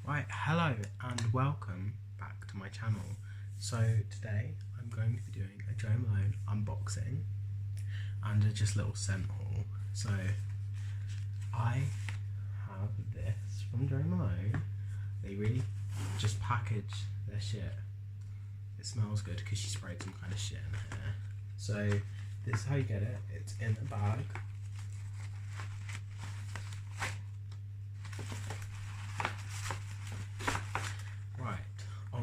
Right, hello and welcome back to my channel. So today I'm going to be doing a Jo Malone unboxing and a just little scent haul. So I have this from Jo Malone. They really just package their shit. It smells good because she sprayed some kind of shit in here. So this is how you get it. It's in a bag. Oh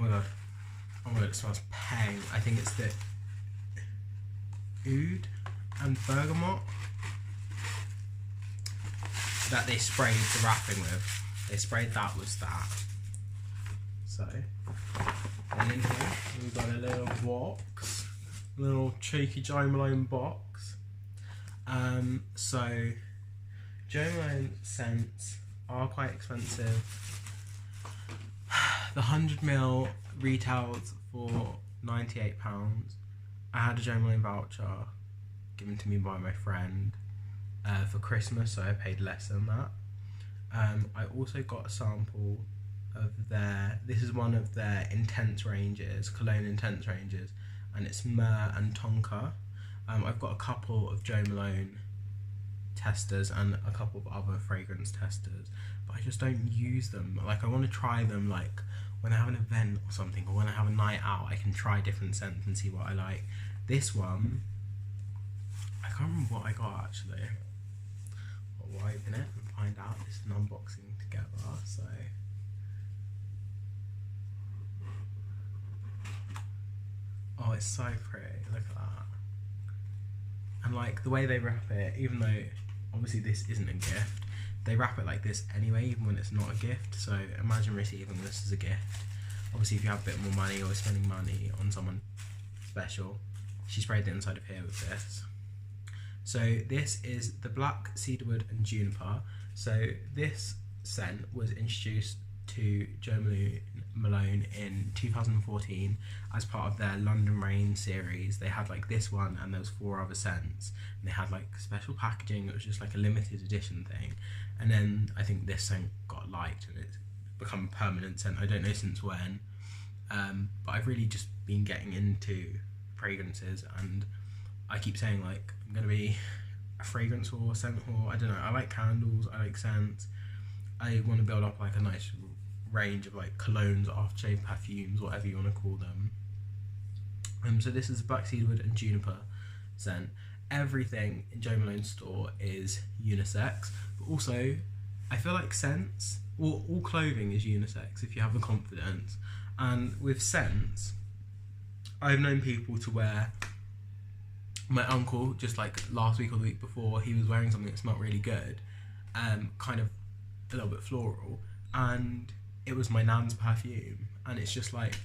my god, it smells pang. I think it's the oud and bergamot that they sprayed the wrapping with. They sprayed that with that. So, and in here we've got a little box, a little cheeky Jo Malone box. So Jo Malone scents are quite expensive. The 100ml retails for £98. I had a Jo Malone voucher given to me by my friend for Christmas, so I paid less than that. I also got a sample of this is one of their intense ranges, cologne intense ranges, and it's Myrrh and Tonka. I've got a couple of Jo Malone testers and a couple of other fragrance testers, but I just don't use them. Like, I want to try them like when I have an event or something, or when I have a night out, I can try different scents and see what I like. This one, I can't remember what I got actually. We'll open it and find out. This is an unboxing together, so. Oh, it's so pretty, look at that. And like the way they wrap it, even though obviously this isn't a gift, they wrap it like this anyway, even when it's not a gift. So imagine receiving this as a gift. Obviously if you have a bit more money or spending money on someone special, she sprayed the inside of here with this. So this is the black cedarwood and juniper. So this scent was introduced to Jo Malone in 2014 as part of their London Rain series. They had like this one and there was 4 other scents, and they had like special packaging. It was just like a limited edition thing, and then I think this scent got liked and it's become a permanent scent. I don't know since when, but I've really just been getting into fragrances, and I keep saying like I'm gonna be a fragrance haul, scent haul. I don't know, I like candles, I like scents. I want to build up like a nice range of like colognes, aftershave, perfumes, whatever you want to call them. So this is black cedarwood and juniper scent. Everything in Jo Malone's store is unisex, but also I feel like scents, well, all clothing is unisex if you have the confidence. And with scents, I've known people to wear, my uncle, just like last week or the week before, he was wearing something that smelled really good, kind of a little bit floral, and it was my nan's perfume. And it's just like,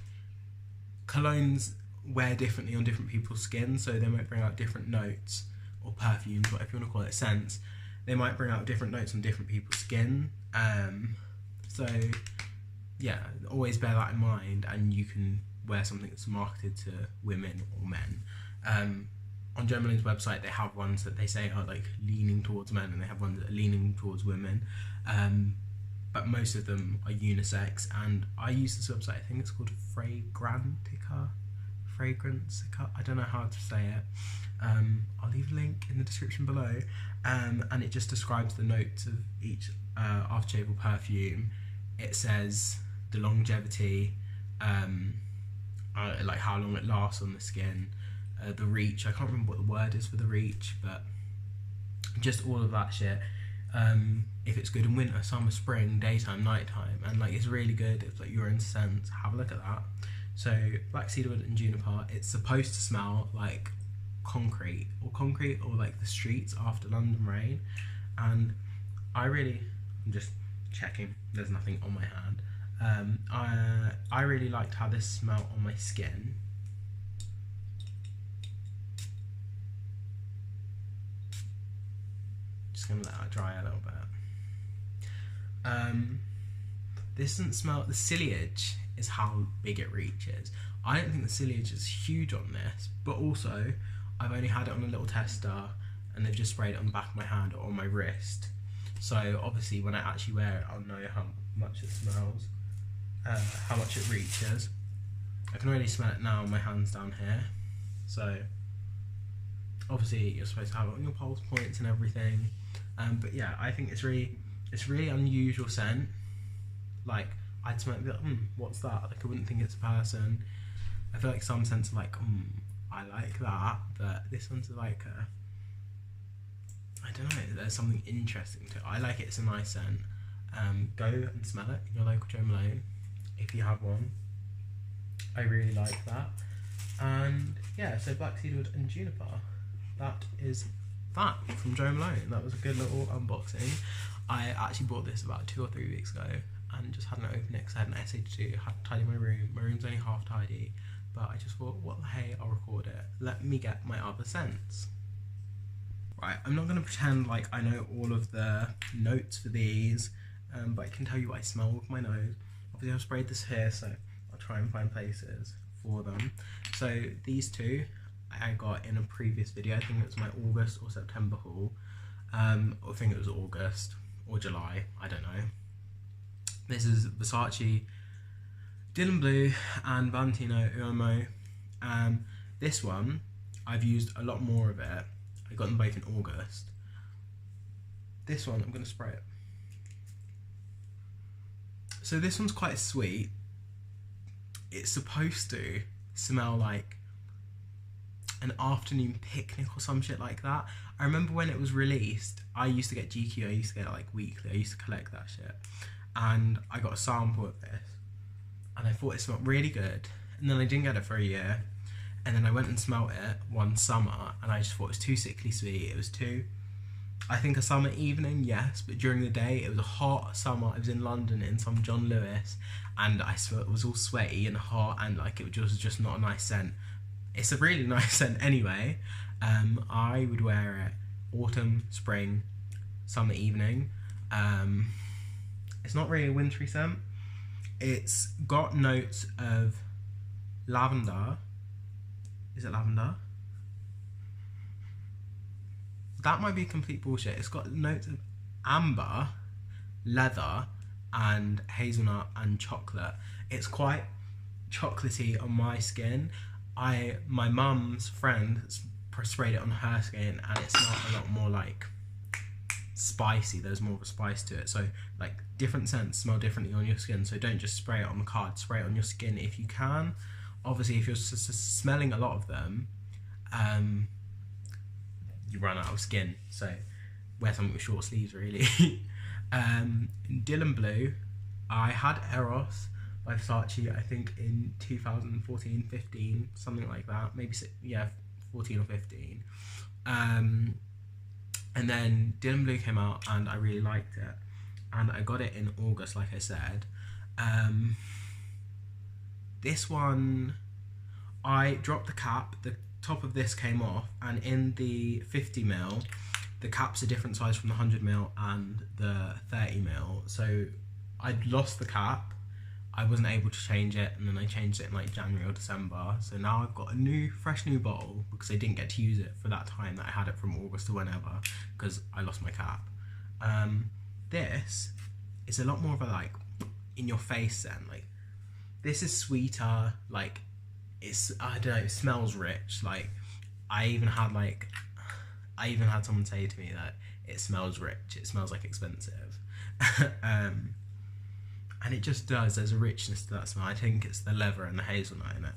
colognes wear differently on different people's skin, so they might bring out different notes, or perfumes, whatever you want to call it, scents, they might bring out different notes on different people's skin. So yeah, always bear that in mind, and you can wear something that's marketed to women or men. On Jo Malone's website they have ones that they say are like leaning towards men, and they have ones that are leaning towards women. But most of them are unisex, and I use this website, I think it's called Fragrantica, I don't know how to say it. I'll leave a link in the description below, and it just describes the notes of each aftershave or perfume. It says the longevity, like how long it lasts on the skin, the reach, I can't remember what the word is for the reach, but just all of that shit. If it's good in winter, summer, spring, daytime, nighttime, and like it's really good. It's like your own scent. Have a look at that. So black cedarwood and juniper, it's supposed to smell like concrete or like the streets after London Rain, and I'm just checking there's nothing on my hand. I really liked how this smelled on my skin. Just gonna let that dry a little bit. This doesn't smell, the ciliage is how big it reaches. I don't think the ciliage is huge on this, but also I've only had it on a little tester, and they've just sprayed it on the back of my hand or on my wrist. So obviously when I actually wear it, I'll know how much it smells. how much it reaches. I can already smell it now on my hands down here. So obviously you're supposed to have it on your pulse points and everything. But yeah, I think it's really unusual scent. Like, I'd smell it and be like, what's that? Like, I wouldn't think it's a person. I feel like some scents are like, I like that, but this one's like I don't know, there's something interesting to it. I like it, it's a nice scent. Go and smell it in your local Jo Malone if you have one. I really like that. And yeah, so Black Cedarwood and Juniper. That is that from Jo Malone. That was a good little unboxing. I actually bought this about 2 or 3 weeks ago and just hadn't opened it because I had an essay to do, had to tidy my room. My room's only half tidy, but I just thought, what the hey, I'll record it. Let me get my other scents. Right, I'm not going to pretend like I know all of the notes for these, but I can tell you what I smell with my nose. Obviously I've sprayed this here, so I'll try and find places for them. So these two I got in a previous video. I think it was my August or September haul. I think it was August or July, I don't know. This is Versace, Bleu and Valentino Uomo. This one, I've used a lot more of it. I got them both in August. This one, I'm going to spray it. So this one's quite sweet. It's supposed to smell like an afternoon picnic or some shit like that. I remember when it was released, I used to get GQ, I used to get it like weekly, I used to collect that shit. And I got a sample of this, and I thought it smelled really good, and then I didn't get it for a year, and then I went and smelled it one summer, and I just thought it was too sickly sweet. It was too, I think a summer evening, yes, but during the day, it was a hot summer. I was in London in some John Lewis, and I swear it was all sweaty and hot, and like it was just not a nice scent. It's a really nice scent anyway. I would wear it autumn, spring, summer evening. It's not really a wintry scent. It's got notes of lavender. Is it lavender? That might be complete bullshit. It's got notes of amber, leather, and hazelnut and chocolate. It's quite chocolatey on my skin. My mum's friend sprayed it on her skin, and it smelled a lot more like spicy. There's more of a spice to it. So like different scents smell differently on your skin. So don't just spray it on the card. Spray it on your skin if you can. Obviously, if you're smelling a lot of them, you run out of skin. So wear something with short sleeves, really. Bleu, I had Eros by Versace, I think in 2014, 15, something like that. Maybe, yeah, 14 or 15. And then Bleu came out, and I really liked it. And I got it in August, like I said. This one, I dropped the cap, the top of this came off, and in the 50ml, the cap's a different size from the 100ml and the 30ml. So I'd lost the cap, I wasn't able to change it, and then I changed it in like January or December. So now I've got a fresh new bottle, because I didn't get to use it for that time that I had it from August to whenever, because I lost my cap. This is a lot more of a like in your face scent. Like this is sweeter, like it's, I don't know, it smells rich. Like I even had someone say to me that it smells rich, it smells like expensive. And it just does, there's a richness to that smell. I think it's the leather and the hazelnut in it.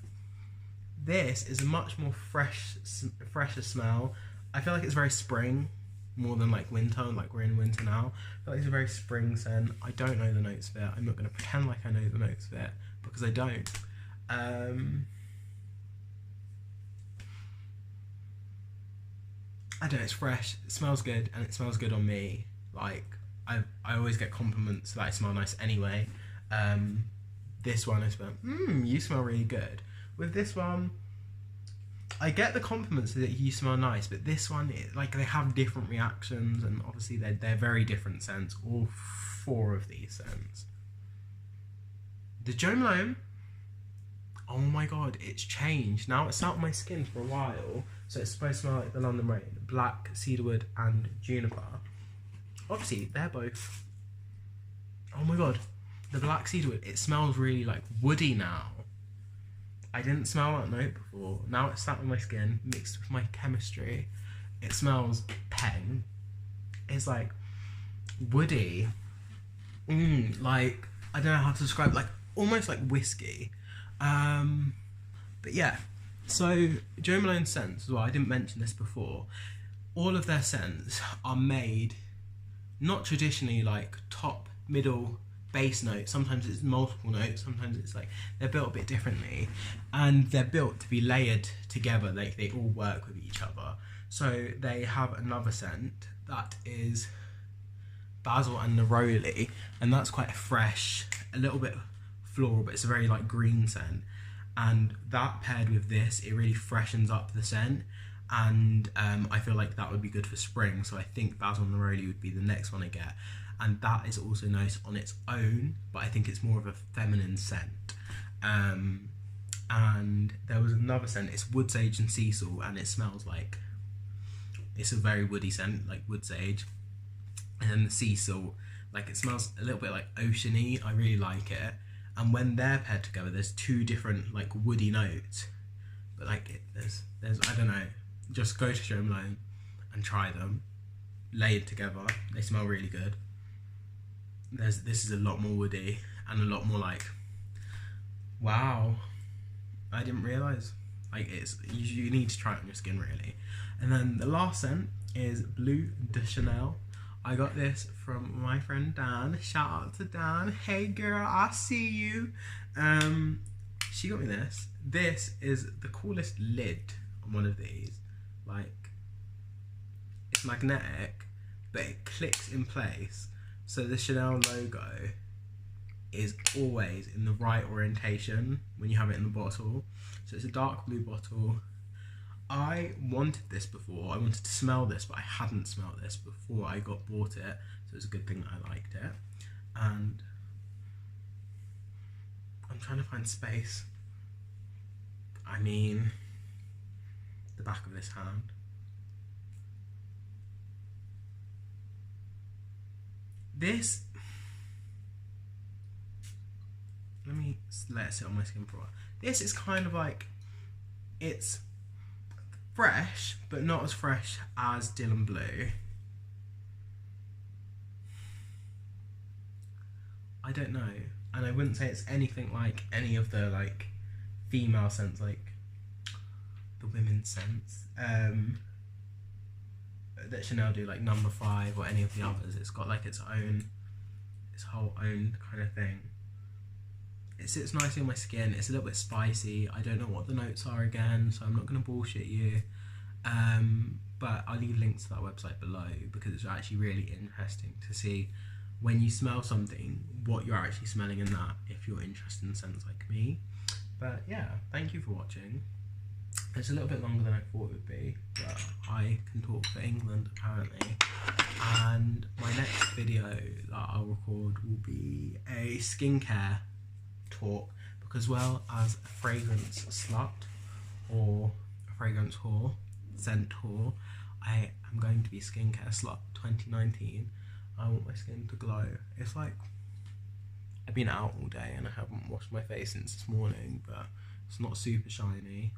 This is a much more fresher smell. I feel like it's very spring, more than like winter, like we're in winter now. I feel like it's a very spring scent. I don't know the notes of it. I'm not going to pretend like I know the notes of it, because I don't. I don't know, it's fresh, it smells good, and it smells good on me. Like, I always get compliments that I smell nice anyway. This one I smell, you smell really good. With this one, I get the compliments that you smell nice, but this one, like, they have different reactions, and obviously they're very different scents, all 4 of these scents. The Jo Malone, oh my god, it's changed. Now it's out on my skin for a while, so it's supposed to smell like the London Rain, Black, Cedarwood and Juniper. Obviously, they're both, oh my god, the black cedarwood, it smells really like woody now. I didn't smell that note before. Now it's sat on my skin, mixed with my chemistry. It smells peng. It's like woody. Like, I don't know how to describe it, like almost like whiskey. But yeah, so Jo Malone scents as well, I didn't mention this before. All of their scents are made not traditionally like top, middle, bass notes. Sometimes it's multiple notes, sometimes it's like they're built a bit differently, and they're built to be layered together. Like they all work with each other. So they have another scent that is basil and neroli, and that's quite fresh, a little bit floral, but it's a very like green scent. And that paired with this, it really freshens up the scent. And I feel like that would be good for spring. So I think basil and neroli would be the next one I get. And that is also nice on its own, but I think it's more of a feminine scent. And there was another scent, it's wood sage and sea salt, and it smells like, it's a very woody scent, like wood sage. And then the sea salt, like it smells a little bit like oceany. I really like it. And when they're paired together, there's two different like woody notes. But like there's I don't know, just go to Jo Malone and try them. Layered together, they smell really good. This is a lot more woody and a lot more like, wow, I didn't realise. Like you need to try it on your skin really. And then the last scent is Bleu de Chanel. I got this from my friend Dan. Shout out to Dan. Hey girl, I see you. She got me this. This is the coolest lid on one of these. Like, it's magnetic, but it clicks in place. So the Chanel logo is always in the right orientation when you have it in the bottle. So it's a dark blue bottle. I wanted this before. I wanted to smell this, but I hadn't smelled this before I bought it. So it's a good thing that I liked it. And I'm trying to find space. I mean, the back of this hand. This, let me let it sit on my skin for a while. This is kind of like, it's fresh, but not as fresh as Dylan Blue. I don't know, and I wouldn't say it's anything like any of the like female scents, like the women's scents that Chanel do, like Number 5 or any of the others. It's got like its whole own kind of thing. It sits nicely on my skin. It's a little bit spicy. I don't know what the notes are again, so I'm not going to bullshit you. But I'll leave links to that website below, because it's actually really interesting to see when you smell something, what you're actually smelling in that, if you're interested in scents like me. But yeah, thank you for watching. It's a little bit longer than I thought it would be, but I can talk for England apparently. And my next video that I'll record will be a skincare talk, because well, as a fragrance slut or a fragrance whore, scent whore, I am going to be skincare slut 2019. I want my skin to glow. It's like, I've been out all day and I haven't washed my face since this morning, but it's not super shiny.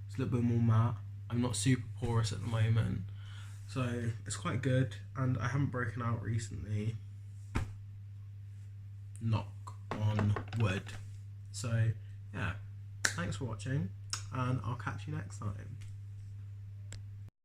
It's a little bit more matte. I'm not super porous at the moment, so it's quite good, and I haven't broken out recently. Knock on wood. So yeah, thanks for watching, and I'll catch you next time.